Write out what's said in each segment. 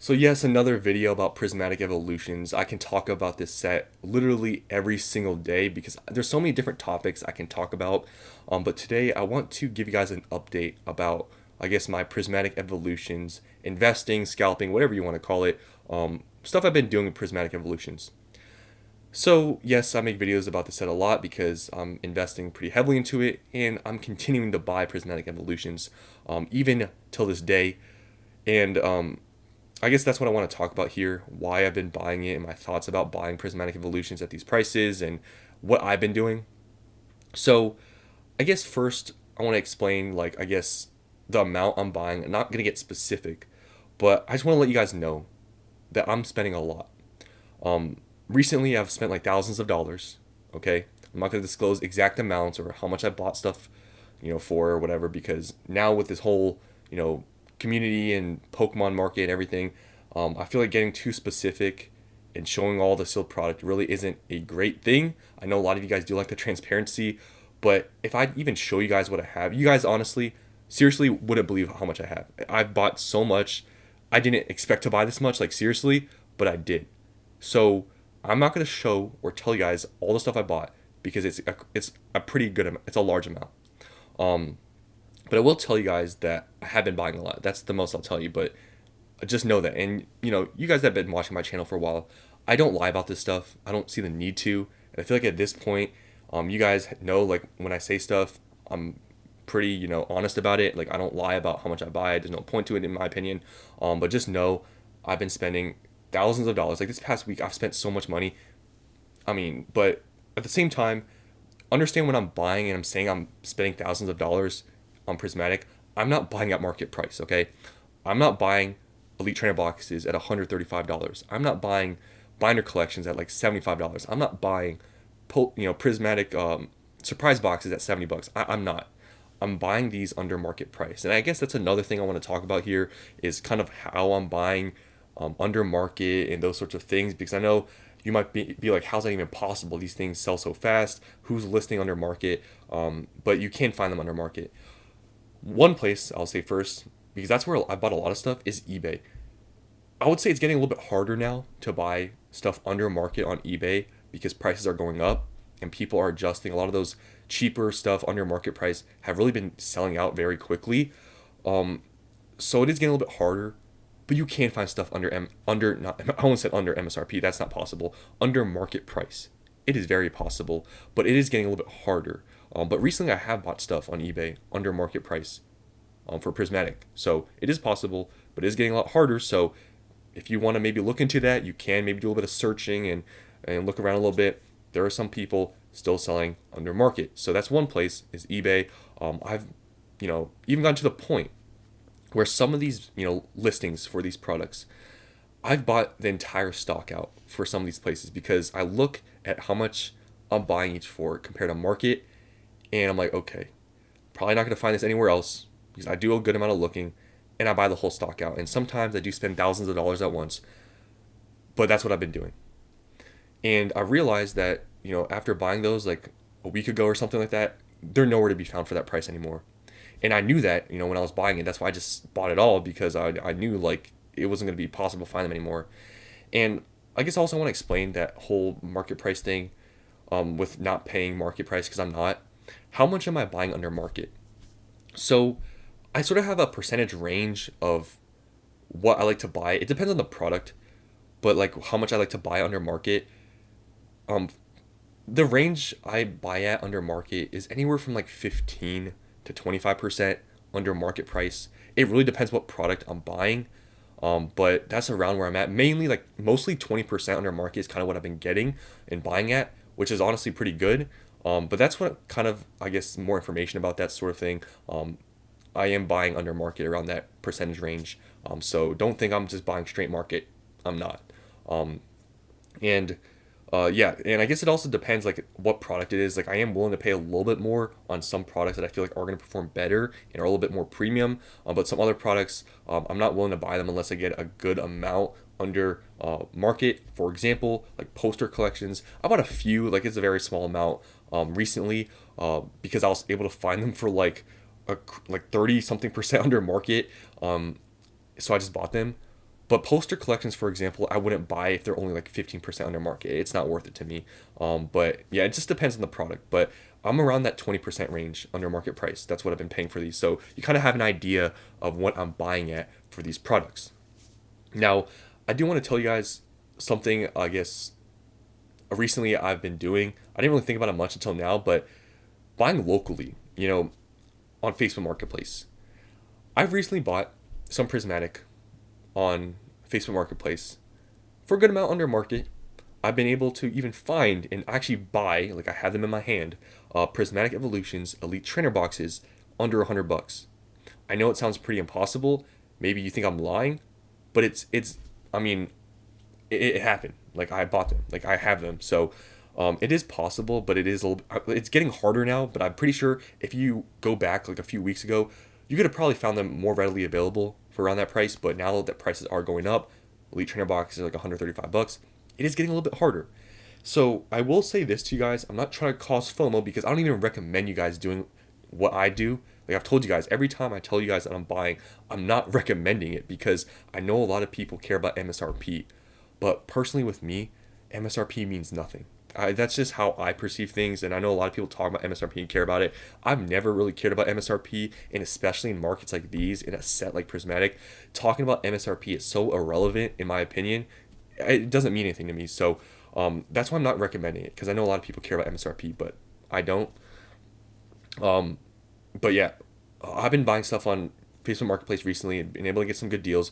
So yes, another video about Prismatic Evolutions. I can talk about this set literally every single day because there's so many different topics I can talk about. But today I want to give you guys an update about, I guess, my Prismatic Evolutions, investing, scalping, whatever you want to call it, stuff I've been doing with Prismatic Evolutions. So yes, I make videos about the set a lot because I'm investing pretty heavily into it, and I'm continuing to buy Prismatic Evolutions, even till this day. And I guess that's what I want to talk about here, why I've been buying it and my thoughts about buying Prismatic Evolutions at these prices and what I've been doing. So, I guess first I want to explain, like, I guess the amount I'm buying. I'm not going to get specific, but I just want to let you guys know that I'm spending a lot. Recently I've spent like thousands of dollars, okay? I'm not going to disclose exact amounts or how much I bought stuff, for or whatever, because now with this whole, community and Pokemon market and everything, I feel like getting too specific and showing all the sealed product really isn't a great thing. I know a lot of you guys do like the transparency, but if I even show you guys what I have, you guys honestly, seriously wouldn't believe how much I have. I've bought so much. I didn't expect to buy this much, like seriously, but I did. So I'm not gonna show or tell you guys all the stuff I bought because it's a pretty good amount. It's a large amount. Um, but I will tell you guys that I have been buying a lot. That's the most I'll tell you. But just know that, and you guys that have been watching my channel for a while, I don't lie about this stuff. I don't see the need to, and I feel like at this point, you guys know, like, when I say stuff, I'm pretty honest about it. Like, I don't lie about how much I buy. There's no point to it in my opinion. But just know I've been spending thousands of dollars. Like, this past week, I've spent so much money. I mean, but at the same time, understand when I'm buying and I'm saying I'm spending thousands of dollars on Prismatic, I'm not buying at market price, okay? I'm not buying Elite Trainer boxes at $135. I'm not buying binder collections at like $75. I'm not buying Prismatic surprise boxes at $70. I'm not. I'm buying these under market price. And I guess that's another thing I want to talk about here is kind of how I'm buying under market and those sorts of things, because I know you might be like, how's that even possible? These things sell so fast. Who's listing under market? But you can find them under market. One place I'll say first, because that's where I bought a lot of stuff, is eBay. I would say it's getting a little bit harder now to buy stuff under market on eBay because prices are going up and people are adjusting. A lot of those cheaper stuff under market price have really been selling out very quickly. So it is getting a little bit harder, but you can find stuff under not I almost said under MSRP. That's not possible. Under market price, it is very possible, but it is getting a little bit harder. But recently I have bought stuff on eBay under market price for Prismatic, so it is possible, but it is getting a lot harder. So if you want to maybe look into that, you can maybe do a little bit of searching and look around a little bit. There are some people still selling under market, so that's one place is eBay. I've even gotten to the point where some of these listings for these products, I've bought the entire stock out for some of these places because I look at how much I'm buying each for compared to market, and I'm like, okay, probably not going to find this anywhere else because I do a good amount of looking, and I buy the whole stock out. And sometimes I do spend thousands of dollars at once, but that's what I've been doing. And I realized that after buying those like a week ago or something like that, they're nowhere to be found for that price anymore. And I knew that when I was buying it. That's why I just bought it all, because I knew like it wasn't going to be possible to find them anymore. And I guess I also want to explain that whole market price thing, with not paying market price, because I'm not. How much am I buying under market? So I sort of have a percentage range of what I like to buy. It depends on the product, but like how much I like to buy under market. Um, the range I buy at under market is anywhere from like 15 to 25% under market price. It really depends what product I'm buying. But that's around where I'm at. Mainly, like, mostly 20% under market is kind of what I've been getting and buying at, which is honestly pretty good. But that's what kind of, I guess, more information about that sort of thing. I am buying under market around that percentage range. So don't think I'm just buying straight market. I'm not. Um, and yeah, and I guess it also depends like what product it is. Like, I am willing to pay a little bit more on some products that I feel like are going to perform better and are a little bit more premium. But some other products, I'm not willing to buy them unless I get a good amount under market. For example, like poster collections, I bought a few. Like, it's a very small amount recently because I was able to find them for like 30 something percent under market. So I just bought them. But poster collections, for example, I wouldn't buy if they're only like 15% under market. It's not worth it to me. But yeah, it just depends on the product. But I'm around that 20% range under market price. That's what I've been paying for these. So you kind of have an idea of what I'm buying at for these products. Now, I do want to tell you guys something, I guess, recently I've been doing. I didn't really think about it much until now, but buying locally, on Facebook Marketplace. I've recently bought some Prismatic on Facebook Marketplace for a good amount under market. I've been able to even find and actually buy, like I have them in my hand, Prismatic Evolutions Elite Trainer boxes under $100. I know it sounds pretty impossible. Maybe you think I'm lying, but I mean, it happened. Like I bought them, like I have them. So it is possible, but it's getting harder now. But I'm pretty sure if you go back like a few weeks ago, you could have probably found them more readily available for around that price. But now that prices are going up, Elite Trainer boxes are like $135. It is getting a little bit harder. So I will say this to you guys: I'm not trying to cause FOMO because I don't even recommend you guys doing what I do. Like I've told you guys, every time I tell you guys that I'm buying, I'm not recommending it because I know a lot of people care about MSRP. But personally with me, MSRP means nothing. That's just how I perceive things, and I know a lot of people talk about MSRP and care about it. I've never really cared about MSRP, and especially in markets like these, in a set like Prismatic, talking about MSRP is so irrelevant in my opinion. It doesn't mean anything to me. So that's why I'm not recommending it, because I know a lot of people care about MSRP, but I don't. But yeah, I've been buying stuff on Facebook Marketplace recently and been able to get some good deals.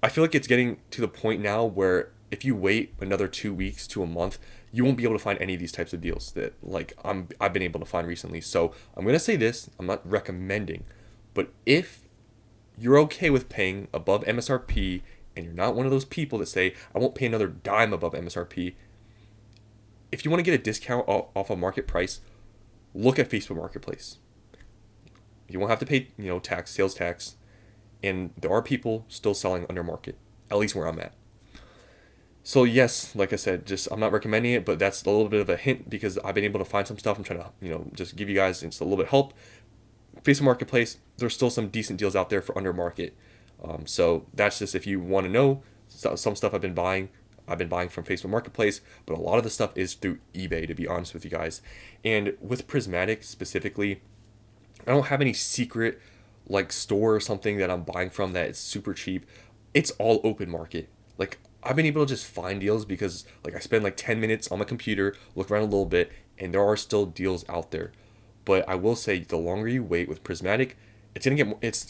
I feel like it's getting to the point now where if you wait another 2 weeks to a month, you won't be able to find any of these types of deals that like I've been able to find recently. So I'm gonna say this: I'm not recommending, but if you're okay with paying above MSRP and you're not one of those people that say I won't pay another dime above MSRP, if you want to get a discount off of market price, look at Facebook Marketplace. You won't have to pay tax, sales tax, and there are people still selling under market, at least where I'm at. So yes, like I said, just I'm not recommending it, but that's a little bit of a hint because I've been able to find some stuff. I'm trying to just give you guys just a little bit of help. Facebook Marketplace, there's still some decent deals out there for under market. So that's just if you want to know some stuff I've been buying. I've been buying from Facebook Marketplace, but a lot of the stuff is through eBay, to be honest with you guys. And with Prismatic specifically, I don't have any secret like store or something that I'm buying from that is super cheap. It's all open market. Like I've been able to just find deals because like I spend like 10 minutes on my computer, look around a little bit, and there are still deals out there. But I will say the longer you wait with Prismatic, it's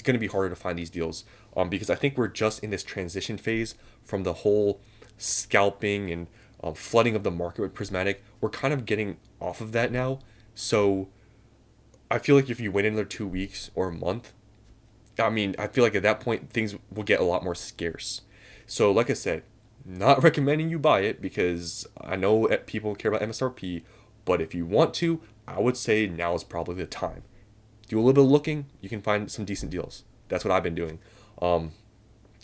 gonna be harder to find these deals. Because I think we're just in this transition phase from the whole scalping and flooding of the market with Prismatic. We're kind of getting off of that now. So I feel like if you wait another 2 weeks or a month, I mean, I feel like at that point things will get a lot more scarce. So like I said, not recommending you buy it because I know people care about MSRP, but if you want to, I would say now is probably the time. Do a little bit of looking, you can find some decent deals. That's what I've been doing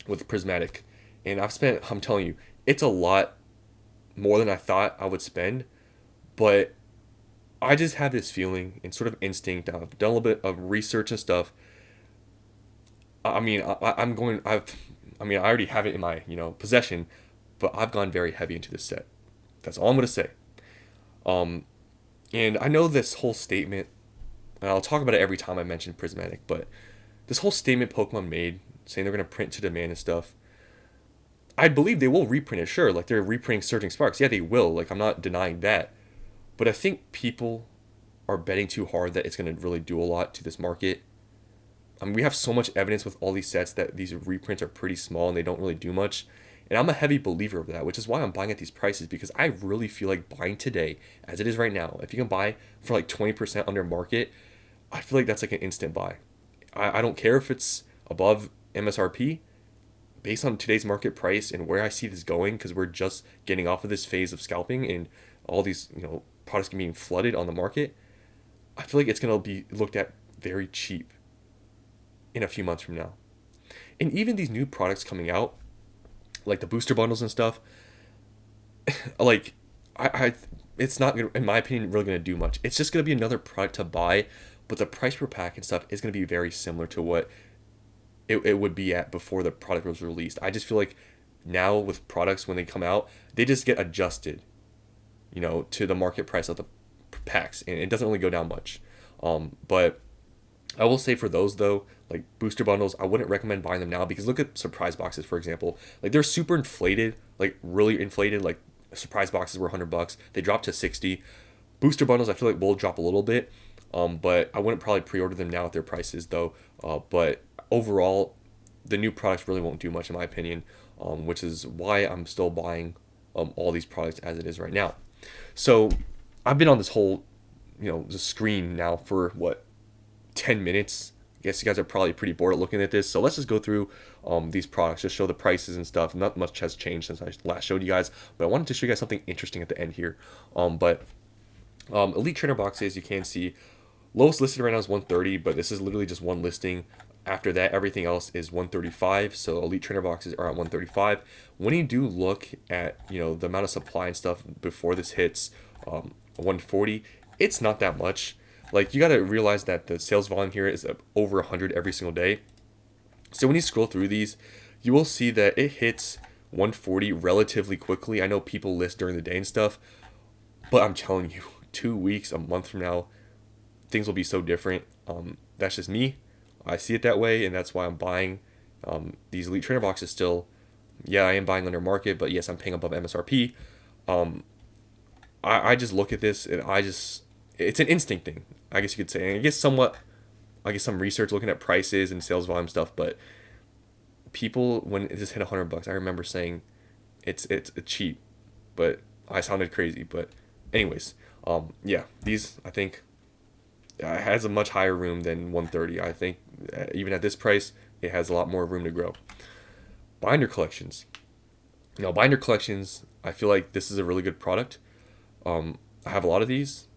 with Prismatic. And I'm telling you, it's a lot more than I thought I would spend, but I just have this feeling and sort of instinct. I've done a little bit of research and stuff. I mean, I already have it in my, possession, but I've gone very heavy into this set. That's all I'm going to say. And I know this whole statement, and I'll talk about it every time I mention Prismatic, but this whole statement Pokemon made, saying they're going to print to demand and stuff, I believe they will reprint it, sure. Like, they're reprinting Surging Sparks. Yeah, they will. Like, I'm not denying that. But I think people are betting too hard that it's going to really do a lot to this market. I mean, we have so much evidence with all these sets that these reprints are pretty small and they don't really do much. And I'm a heavy believer of that, which is why I'm buying at these prices, because I really feel like buying today, as it is right now, if you can buy for like 20% under market, I feel like that's like an instant buy. I don't care if it's above MSRP. Based on today's market price and where I see this going, because we're just getting off of this phase of scalping and all these, products being flooded on the market, I feel like it's going to be looked at very cheap in a few months from now. And even these new products coming out, like the booster bundles and stuff, like it's not gonna, in my opinion, really going to do much. It's just going to be another product to buy, but the price per pack and stuff is going to be very similar to what it would be at before the product was released. I just feel like now with products when they come out, they just get adjusted, to the market price of the packs, and it doesn't really go down much. But I will say for those though, like booster bundles, I wouldn't recommend buying them now because look at surprise boxes, for example. Like they're super inflated, like really inflated. Like surprise boxes were $100, they dropped to 60. Booster bundles, I feel like will drop a little bit, but I wouldn't probably pre-order them now at their prices though. But overall, the new products really won't do much in my opinion, which is why I'm still buying all these products as it is right now. So I've been on this whole, the screen now for what, 10 minutes. I guess you guys are probably pretty bored at looking at this. So let's just go through these products, just show the prices and stuff. Not much has changed since I last showed you guys, but I wanted to show you guys something interesting at the end here. But Elite Trainer boxes, you can see lowest listed right now is 130, but this is literally just one listing. After that, everything else is 135. So Elite Trainer boxes are at 135. When you do look at the amount of supply and stuff before this hits 140, it's not that much. Like you got to realize that the sales volume here is over 100 every single day. So when you scroll through these, you will see that it hits 140 relatively quickly. I know people list during the day and stuff, but I'm telling you, 2 weeks, a month from now, things will be so different. That's just me. I see it that way, and that's why I'm buying these Elite Trainer boxes still. Yeah, I am buying under market, but yes, I'm paying above MSRP. I just look at this, and it's an instinct thing, I guess you could say. And I guess some research looking at prices and sales volume stuff, but people, when it just hit $100, I remember saying it's cheap, but I sounded crazy. But anyways, yeah, these, I think, has a much higher room than 130. I think even at this price, it has a lot more room to grow. Binder collections. Binder collections, I feel like this is a really good product. I have a lot of these,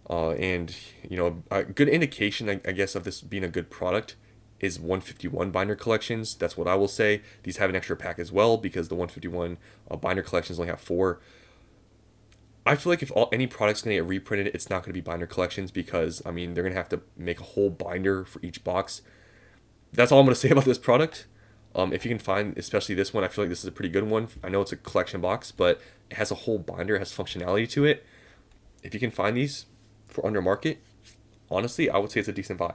and a good indication, I guess, of this being a good product is 151 binder collections. That's what I will say. These have an extra pack as well because the 151 binder collections only have 4. I feel like if any product's going to get reprinted, it's not going to be binder collections because, they're going to have to make a whole binder for each box. That's all I'm going to say about this product. If you can find, especially this one, I feel like this is a pretty good one. I know it's a collection box, but it has a whole binder, it has functionality to it. If you can find these for under market, honestly, I would say it's a decent buy.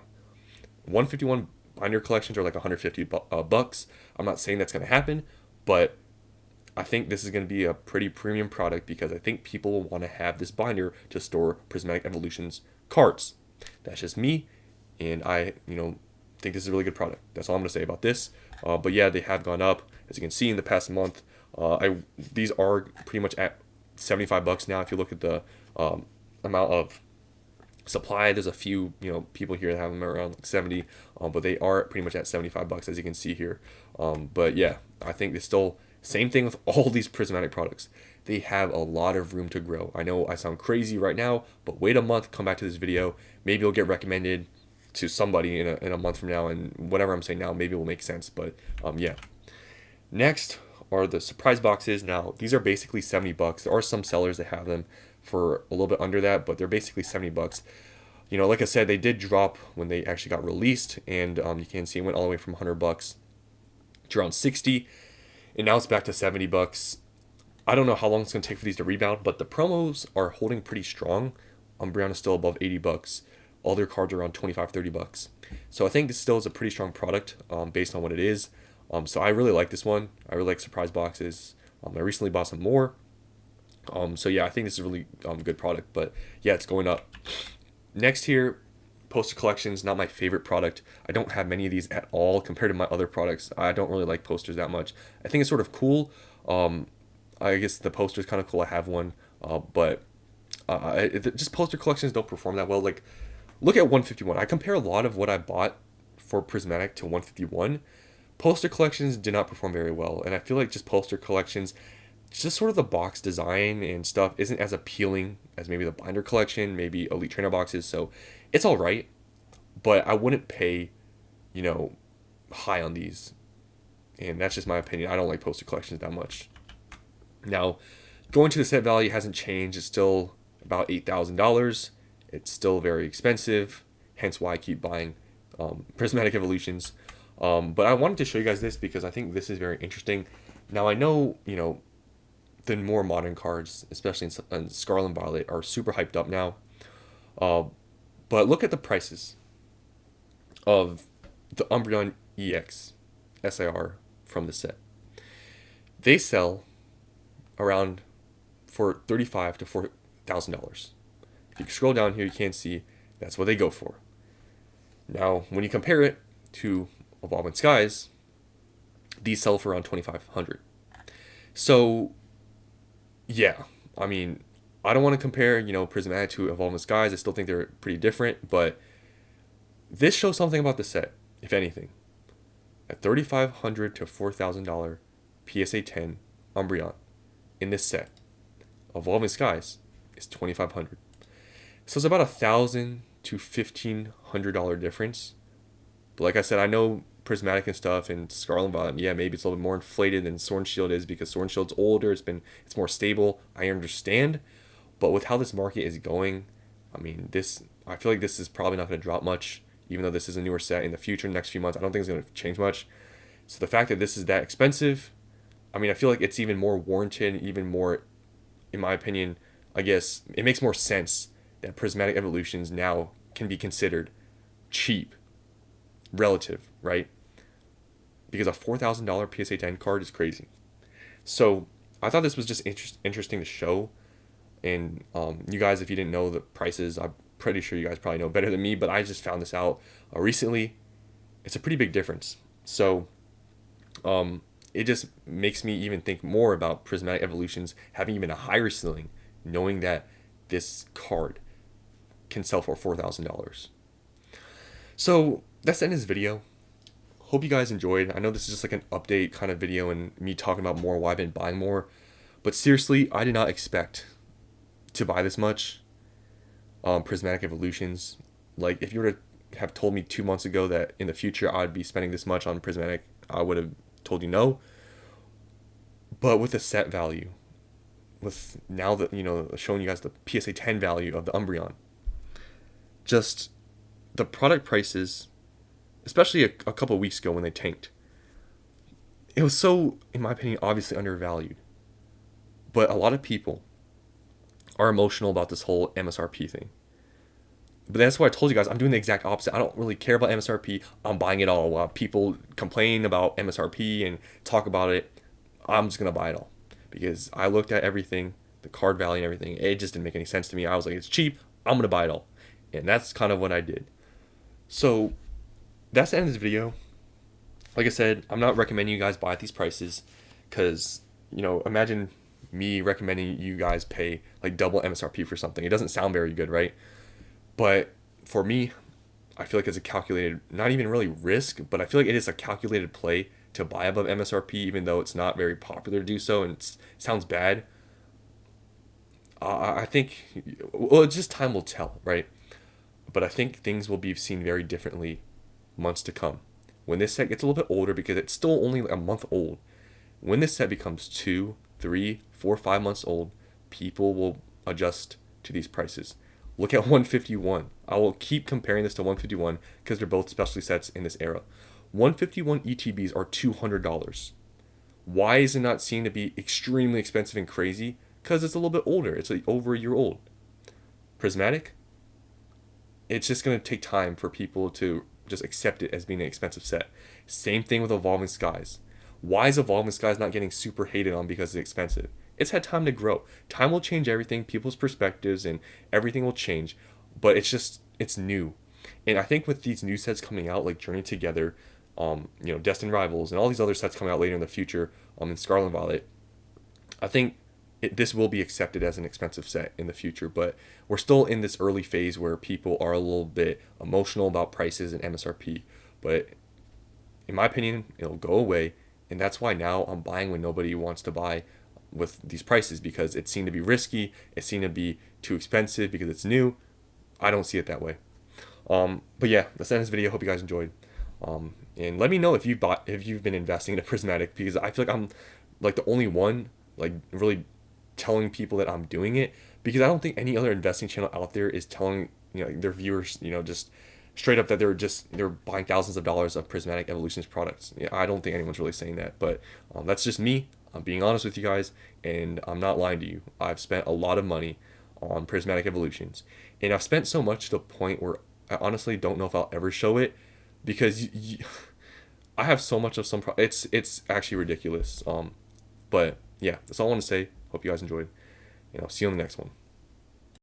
151 binder collections are like 150 bucks. I'm not saying that's going to happen, but I think this is going to be a pretty premium product because I think people will want to have this binder to store Prismatic Evolutions cards. That's just me, and I, think this is a really good product. That's all I'm going to say about this. But yeah, they have gone up, as you can see in the past month. These are pretty much at $75 now. If you look at the amount of supply, there's a few people here that have them around like 70, but they are pretty much at $75 as you can see here. But yeah, I think it's still same thing with all these Prismatic products. They have a lot of room to grow. I know I sound crazy right now, but wait a month, come back to this video. Maybe it'll get recommended to somebody in a month from now, and whatever I'm saying now, maybe it will make sense. But yeah. Next are the surprise boxes. Now, these are basically $70. There are some sellers that have them for a little bit under that, but they're basically $70. Like I said, they did drop when they actually got released, and you can see it went all the way from $100 to around 60, and now it's back to $70. I don't know how long it's going to take for these to rebound, but the promos are holding pretty strong. Umbreon is still above $80. All their cards are around $25-$30. So I think this still is a pretty strong product based on what it is. So I really like this one. I really like surprise boxes. I recently bought some more. So yeah, I think this is a really good product. But yeah, it's going up. Next here, poster collections. Not my favorite product. I don't have many of these at all compared to my other products. I don't really like posters that much. I think it's sort of cool. I guess the poster is kind of cool. I have one. But just poster collections don't perform that well. Like, look at 151. I compare a lot of what I bought for Prismatic to 151. Poster collections did not perform very well, and I feel like just poster collections, just sort of the box design and stuff isn't as appealing as maybe the binder collection, maybe Elite Trainer boxes. So it's all right, but I wouldn't pay, high on these, and that's just my opinion. I don't like poster collections that much. Now, going to the set value hasn't changed. It's still about $8,000. It's still very expensive, hence why I keep buying Prismatic Evolutions. But I wanted to show you guys this because I think this is very interesting. Now I know, the more modern cards, especially in Scarlet and Violet, are super hyped up now. Uh, but look at the prices of the Umbreon EX SIR from the set. They sell around for $35,000 to $4,000. If you scroll down here, you can see that's what they go for. Now, when you compare it to Evolving Skies, these sell for around $2,500. So, yeah, I mean, I don't want to compare, Prismatic to Evolving Skies. I still think they're pretty different, but this shows something about the set, if anything. A $3,500 to $4,000 PSA 10 Umbreon in this set, Evolving Skies, is $2,500. So it's about $1,000 to $1,500 difference. But like I said, I know Prismatic and stuff and Scarlet and Violet, yeah, maybe it's a little bit more inflated than Sword and Shield is because Sword and Shield's older, it's more stable. I understand. But with how this market is going, I mean, I feel like this is probably not going to drop much, even though this is a newer set. In the future, next few months, I don't think it's going to change much. So the fact that this is that expensive, I mean, I feel like it's even more warranted, even more, in my opinion, I guess, it makes more sense that Prismatic Evolutions now can be considered cheap, relative, right? Because a $4,000 PSA 10 card is crazy. So I thought this was just interesting to show. And you guys, if you didn't know the prices, I'm pretty sure you guys probably know better than me, but I just found this out recently. It's a pretty big difference. So it just makes me even think more about Prismatic Evolutions having even a higher ceiling, knowing that this card can sell for $4,000. So that's the end of this video. Hope you guys enjoyed. I know this is just like an update kind of video and me talking about more why I've been buying more. But seriously, I did not expect to buy this much Prismatic Evolutions. Like, if you were to have told me 2 months ago that in the future I'd be spending this much on Prismatic, I would have told you no. But with the set value, with now that, showing you guys the PSA 10 value of the Umbreon, just the product prices, especially a couple of weeks ago when they tanked, it was so, in my opinion, obviously undervalued. But a lot of people are emotional about this whole MSRP thing. But that's why I told you guys I'm doing the exact opposite. I don't really care about MSRP. I'm buying it all. While people complain about MSRP and talk about it, I'm just going to buy it all. Because I looked at everything, the card value and everything. It just didn't make any sense to me. I was like, it's cheap. I'm going to buy it all. And that's kind of what I did. So that's the end of this video. Like I said, I'm not recommending you guys buy at these prices. Because, imagine me recommending you guys pay like double MSRP for something. It doesn't sound very good, right? But for me, I feel like it's a calculated, not even really risk, but I feel like it is a calculated play to buy above MSRP, even though it's not very popular to do so and it sounds bad. I think, well, it's just time will tell, right? But I think things will be seen very differently months to come. When this set gets a little bit older, because it's still only like a month old, when this set becomes 2, 3, 4, 5 months old, people will adjust to these prices. Look at 151. I will keep comparing this to 151 because they're both specialty sets in this era. 151 ETBs are $200. Why is it not seen to be extremely expensive and crazy? Because it's a little bit older. It's like over a year old. Prismatic, it's just going to take time for people to just accept it as being an expensive set. Same thing with Evolving Skies. Why is Evolving Skies not getting super hated on because it's expensive? It's had time to grow. Time will change everything, people's perspectives, and everything will change. But it's new. And I think with these new sets coming out, like Journey Together, Destined Rivals, and all these other sets coming out later in the future, in Scarlet and Violet, I think this will be accepted as an expensive set in the future. But we're still in this early phase where people are a little bit emotional about prices and MSRP. But in my opinion, it'll go away. And that's why now I'm buying when nobody wants to buy with these prices, because it seemed to be risky. It seemed to be too expensive because it's new. I don't see it that way. But yeah, that's the end of this video. Hope you guys enjoyed. And let me know if you've been investing in a Prismatic, because I feel like I'm like the only one like really telling people that I'm doing it, because I don't think any other investing channel out there is telling their viewers just straight up that they're buying thousands of dollars of Prismatic Evolutions products. Yeah, I don't think anyone's really saying that, but that's just me. I'm being honest with you guys, and I'm not lying to you. I've spent a lot of money on Prismatic Evolutions, and I've spent so much to the point where I honestly don't know if I'll ever show it because I have so much of it's actually ridiculous. But yeah, that's all I want to say. Hope you guys enjoyed. See you on the next one.